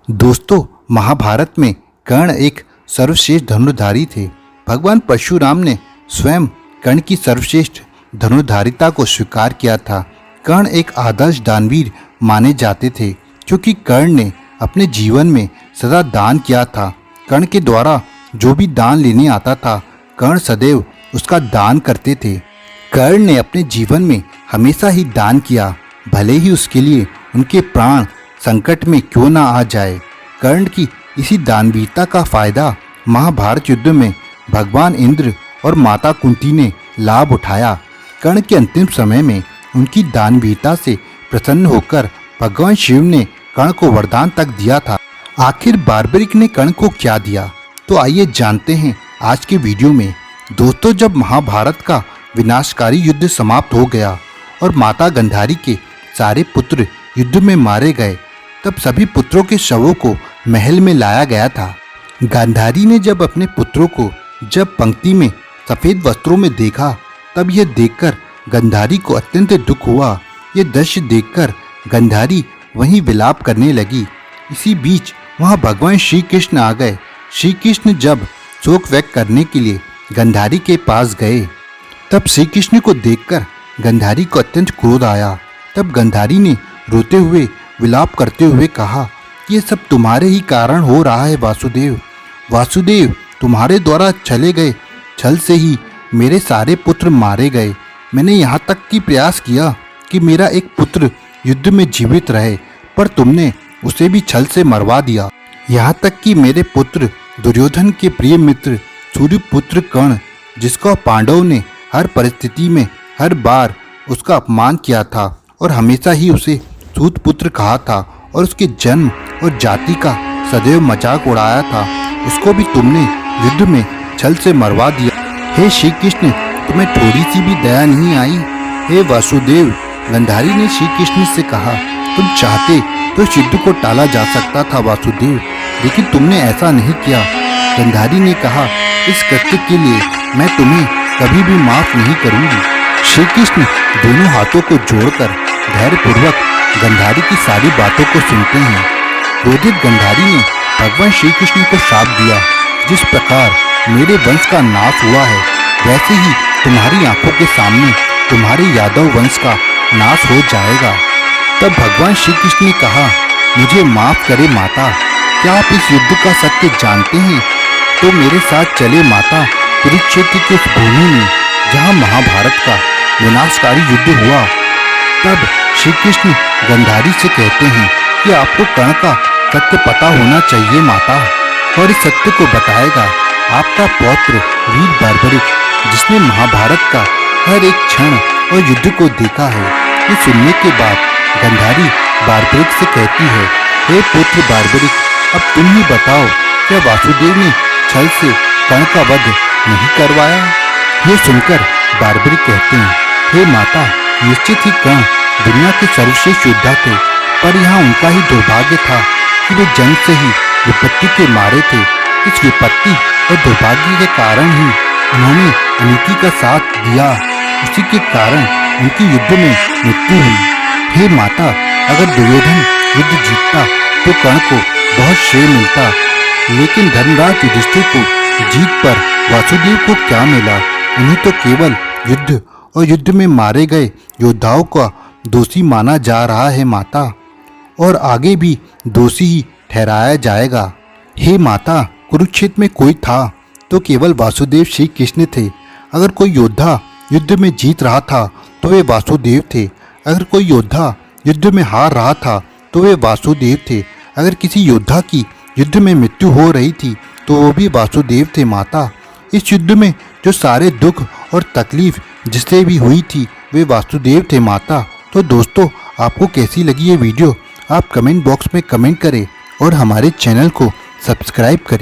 दोस्तों, महाभारत में कर्ण एक सर्वश्रेष्ठ धनुर्धारी थे। भगवान परशुराम ने स्वयं कर्ण की सर्वश्रेष्ठ धनुर्धारिता को स्वीकार किया था। कर्ण एक आदर्श दानवीर माने जाते थे क्योंकि कर्ण ने अपने जीवन में सदा दान किया था। कर्ण के द्वारा जो भी दान लेने आता था, कर्ण सदैव उसका दान करते थे। कर्ण ने अपने जीवन में हमेशा ही दान किया, भले ही उसके लिए उनके प्राण संकट में क्यों ना आ जाए। कर्ण की इसी दानवीरता का फायदा महाभारत युद्ध में भगवान इंद्र और माता कुंती ने लाभ उठाया। कर्ण के अंतिम समय में उनकी दानवीरता से प्रसन्न होकर भगवान शिव ने कर्ण को वरदान तक दिया था। आखिर बार्बरिक ने कर्ण को क्या दिया, तो आइए जानते हैं आज के वीडियो में। दोस्तों, जब महाभारत का विनाशकारी युद्ध समाप्त हो गया और माता गांधारी के सारे पुत्र युद्ध में मारे गए, तब सभी पुत्रों के शवों को महल में लाया गया था। गांधारी ने जब अपने पुत्रों को पंक्ति में सफेद वस्त्रों में देखा, तब यह देखकर गांधारी को अत्यंत दुख हुआ। यह दृश्य देखकर गांधारी वहीं विलाप करने लगी। इसी बीच वहां भगवान श्री कृष्ण आ गए। श्री कृष्ण जब शोक व्यक्त करने के लिए गांधारी के पास गए, तब श्री कृष्ण को देखकर गांधारी को अत्यंत क्रोध आया। तब गांधारी ने रोते हुए विलाप करते हुए कहा, ये सब तुम्हारे ही कारण हो रहा है वासुदेव। वासुदेव, तुम्हारे द्वारा चले गए छल से ही मेरे सारे पुत्र मारे गए। मैंने यहाँ तक की प्रयास किया कि मेरा एक पुत्र युद्ध में जीवित रहे, पर तुमने उसे भी छल से मरवा दिया। यहाँ तक कि मेरे पुत्र दुर्योधन के प्रिय मित्र सूर्यपुत्र कर्ण, जिसका पांडव ने हर परिस्थिति में हर बार उसका अपमान किया था और हमेशा ही उसे सूतपुत्र कहा था और उसके जन्म और जाति का सदैव मजाक उड़ाया था, उसको भी तुमने युद्ध में छल से मरवा दिया। हे श्री कृष्ण, तुम्हें थोड़ी सी भी दया नहीं आई? हे वासुदेव, गांधारी ने श्री कृष्ण से कहा, तुम चाहते तो इस युद्ध को टाला जा सकता था वासुदेव, लेकिन तुमने ऐसा नहीं किया। गांधारी ने कहा, इस कृत्य के लिए मैं तुम्हें कभी भी माफ नहीं करूंगी। श्री कृष्ण दोनों हाथों को जोड़कर धैर्यपूर्वक गांधारी की सारी बातों को सुनते हैं। क्रोधित गांधारी ने भगवान श्री कृष्ण को शाप दिया, जिस प्रकार मेरे वंश का नाश हुआ है, वैसे ही तुम्हारी आंखों के सामने तुम्हारे यादव वंश का नाश हो जाएगा। तब भगवान श्री कृष्ण ने कहा, मुझे माफ करे माता, क्या आप इस युद्ध का सत्य जानते हैं? तो मेरे साथ चले माता, कुरुक्षेत्र की उस भूमि में जहाँ महाभारत का विनाशकारी युद्ध हुआ। तब श्री कृष्ण गांधारी से कहते हैं कि आपको कर्ण का सत्य पता होना चाहिए माता, और इस सत्य को बताएगा आपका पौत्र वीर बार्बरिक, जिसने महाभारत का हर एक क्षण और युद्ध को देखा है। ये सुनने के बाद गांधारी बार्बरिक से कहती है, हे पुत्र बार्बरिक, अब तुम ही बताओ, क्या वासुदेव ने छल से कर्ण का वध नहीं करवाया? ये सुनकर बार्बरिक कहते हैं, हे माता, निश्चित ही कर्ण दुनिया के सर्वश्रेष्ठ योद्धा थे, पर यहाँ उनका ही दुर्भाग्य था कि वे जंग से ही विपत्ति के मारे थे। इस विपत्ति और दुर्भाग्य के कारण ही उन्होंने अनीति का साथ दिया, उसी के कारण उनकी युद्ध में मृत्यु हुई। हे माता, अगर दुर्योधन युद्ध जीतता तो कर्ण को बहुत श्रेय मिलता, लेकिन धर्मराज युधिष्ठिर को जीत पर वासुदेव को क्या मिला? उन्हें तो केवल युद्ध और युद्ध में मारे गए योद्धाओं का दोषी माना जा रहा है माता, और आगे भी दोषी ही ठहराया जाएगा। हे माता, कुरुक्षेत्र में कोई था तो केवल वासुदेव श्री कृष्ण थे। अगर कोई योद्धा युद्ध में जीत रहा था तो वे वासुदेव थे, अगर कोई योद्धा युद्ध में हार रहा था तो वे वासुदेव थे, अगर किसी योद्धा की युद्ध में मृत्यु हो रही थी तो वो भी वासुदेव थे माता। इस युद्ध में जो सारे दुख और तकलीफ जिससे भी हुई थी, वे वासुदेव थे माता। तो दोस्तों, आपको कैसी लगी ये वीडियो, आप कमेंट बॉक्स में कमेंट करें और हमारे चैनल को सब्सक्राइब करें।